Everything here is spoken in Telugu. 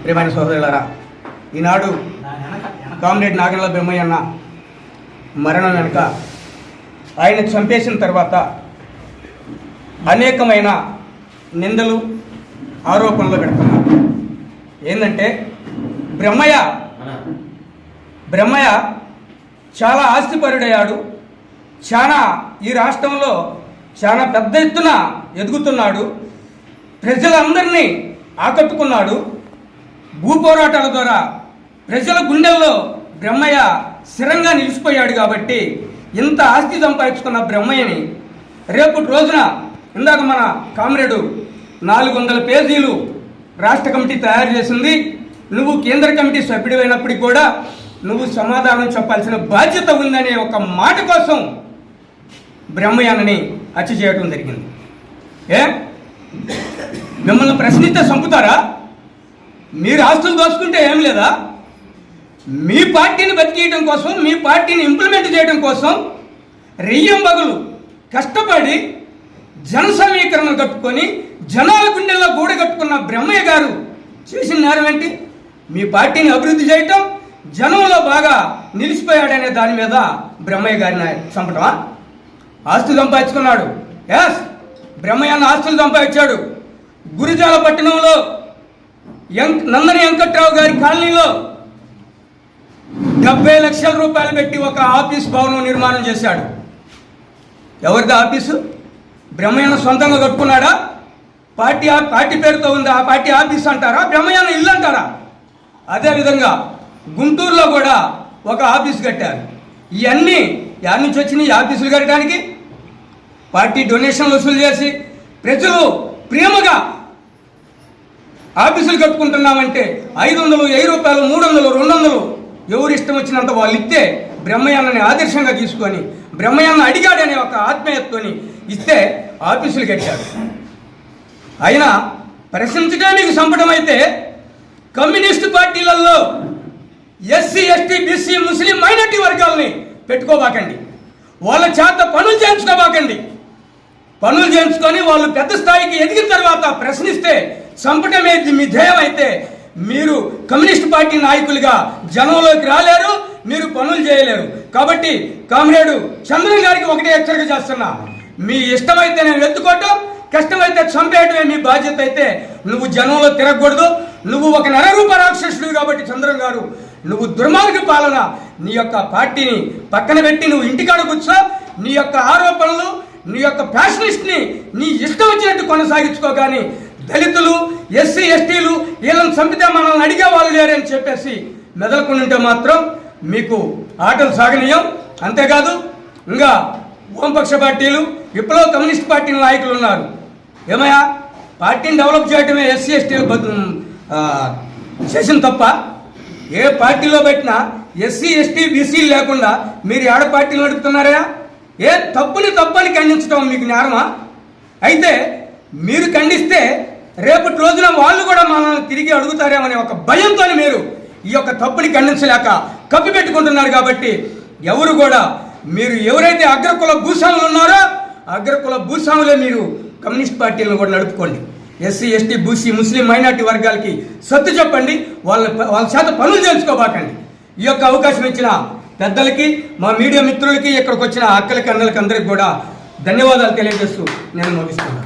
ప్రియమైన సోదరులారా, ఈనాడు కామ్రేడ్ నాగర్ల బ్రహ్మయ్య అన్న మరణం వెనుక ఆయన చంపేసిన తర్వాత అనేకమైన నిందలు ఆరోపణలు పెడుతున్నారు. ఏంటంటే బ్రహ్మయ్య చాలా ఆస్తిపరుడయ్యాడు, చాలా ఈ రాష్ట్రంలో చాలా పెద్ద ఎత్తున ఎదుగుతున్నాడు, ప్రజలందరినీ ఆకట్టుకున్నాడు. భూపోరాటాల ద్వారా ప్రజల గుండెల్లో బ్రహ్మయ్య స్థిరంగా నిలిచిపోయాడు. కాబట్టి ఇంత ఆస్తి సంపాదించుకున్న బ్రహ్మయ్యని రేపటి రోజున ఇందాక మన కామ్రేడు 400 పేజీలు రాష్ట్ర కమిటీ తయారు చేసింది. నువ్వు కేంద్ర కమిటీ సభ్యుడివైనప్పటికీ కూడా నువ్వు సమాధానం చెప్పాల్సిన బాధ్యత ఉందనే ఒక మాట కోసం బ్రహ్మయ్యని హత్య చేయడం జరిగింది. మిమ్మల్ని ప్రశ్నిస్తే చంపుతారా? మీరు ఆస్తులు దోచుకుంటే ఏం లేదా? మీ పార్టీని బతికేయడం కోసం, మీ పార్టీని ఇంప్లిమెంట్ చేయడం కోసం రెయ్యంబగులు కష్టపడి జన సమీకరణ కట్టుకొని జనాల గుండెల్లో గూడ కట్టుకున్న బ్రహ్మయ్య గారు చేసిన నేరం ఏంటి? మీ పార్టీని అభివృద్ధి చేయటం, జనంలో బాగా నిలిచిపోయాడనే దాని మీద బ్రహ్మయ్య గారిని చంపటమా? ఆస్తులు సంపాదించుకున్నాడు. ఎస్, బ్రహ్మయ్య అన్న ఆస్తులు సంపాదించాడు. గురిజాల పట్టణంలో నందని వెంకట్రావు గారి కాలనీలో 70 లక్షల రూపాయలు పెట్టి ఒక ఆఫీస్ భవనం నిర్మాణం చేశాడు. ఎవరిది ఆఫీసు? బ్రహ్మయ్య సొంతంగా కట్టుకున్నాడా? పార్టీ పేరుతో ఉంది, ఆ పార్టీ ఆఫీస్ అంటారా? బ్రహ్మయ్య ఇల్లు అంటారా? అదేవిధంగా గుంటూరులో కూడా ఒక ఆఫీస్ కట్టారు. ఇవన్నీ యాడ్ నుంచి వచ్చినాయి ఆఫీసులు కట్టడానికి. పార్టీ డొనేషన్లు వసూలు చేసి ప్రజలు ప్రేమగా ఆఫీసులు కట్టుకుంటున్నామంటే 500, 1000 రూపాయలు, 300, 200 ఎవరు ఇష్టం వచ్చినంత వాళ్ళు ఇస్తే బ్రహ్మయ్యని ఆదర్శంగా తీసుకొని బ్రహ్మయ్యను అడిగాడనే ఒక ఆత్మీయతతోని ఇస్తే ఆఫీసులు కట్టాడు. అయినా ప్రశ్నించడానికి చంపడం అయితే కమ్యూనిస్టు పార్టీలలో ఎస్సీ, ఎస్టీ, బీసీ, ముస్లిం, మైనార్టీ వర్గాలని పెట్టుకోబాకండి. వాళ్ళ చేత పనులు చేయించుకోబాకండి. పనులు చేయించుకొని వాళ్ళు పెద్ద స్థాయికి ఎదిగిన తర్వాత ప్రశ్నిస్తే చంపటమే మీ ధ్యేయం అయితే మీరు కమ్యూనిస్ట్ పార్టీ నాయకులుగా జనంలోకి రాలేరు, మీరు పనులు చేయలేరు. కాబట్టి కామ్రేడు చంద్రన్ గారికి ఒకటే హెచ్చరిక చేస్తున్నా, మీ ఇష్టమైతే నేను ఎత్తుకోవటం, కష్టమైతే చంపేయటమే మీ బాధ్యత అయితే నువ్వు జనంలో తిరగకూడదు. నువ్వు ఒక నరరూప రాక్షసుడు కాబట్టి చంద్రన్ గారు, నువ్వు దుర్మార్గ పాలన, నీ యొక్క పార్టీని పక్కన పెట్టి నువ్వు ఇంటికాడ కూర్చో. నీ యొక్క ఆరోపణలు, నీ యొక్క ఫ్యాషనిస్ట్ని నీ ఇష్టం వచ్చినట్టు కొనసాగించుకో. కానీ దళితులు, ఎస్సీ, ఎస్టీలు వీళ్ళని చంపితే మనల్ని అడిగే వాళ్ళు లేరని చెప్పేసి మెదలుకుంటుంటే మాత్రం మీకు ఆటలు సాగనీయం. అంతేకాదు ఇంకా వామపక్ష పార్టీలు, విప్లవ కమ్యూనిస్ట్ పార్టీ నాయకులు ఉన్నారు. ఏమయ్యా, పార్టీని డెవలప్ చేయడమే ఎస్సీ, ఎస్టీలు చేసిన తప్ప? ఏ పార్టీలో పెట్టినా ఎస్సీ, ఎస్టీ, బీసీలు లేకుండా మీరు ఏడ పార్టీలు నడుపుతున్నారా? ఏ తప్పుని ఖండించడం మీకు నేరమా? అయితే మీరు ఖండిస్తే రేపటి రోజున వాళ్ళు కూడా మనల్ని తిరిగి అడుగుతారేమనే ఒక భయంతో మీరు ఈ యొక్క తప్పుని ఖండించలేక కప్పి పెట్టుకుంటున్నారు. కాబట్టి ఎవరు కూడా మీరు ఎవరైతే అగ్రకుల భూస్వాములు ఉన్నారో అగ్రకుల భూస్వాములే మీరు కమ్యూనిస్ట్ పార్టీలను కూడా నడుపుకోండి. ఎస్సీ, ఎస్టీ, బీసీ, ముస్లిం, మైనార్టీ వర్గాలకి సత్తు చెప్పండి. వాళ్ళ చేత పనులు చేయించుకోబాకండి. ఈ యొక్క అవకాశం ఇచ్చిన పెద్దలకి, మా మీడియా మిత్రులకి, ఇక్కడికి వచ్చిన అక్కలకి, అన్నలకి అందరికి కూడా ధన్యవాదాలు తెలియజేస్తూ నేను ముగిస్తున్నాను.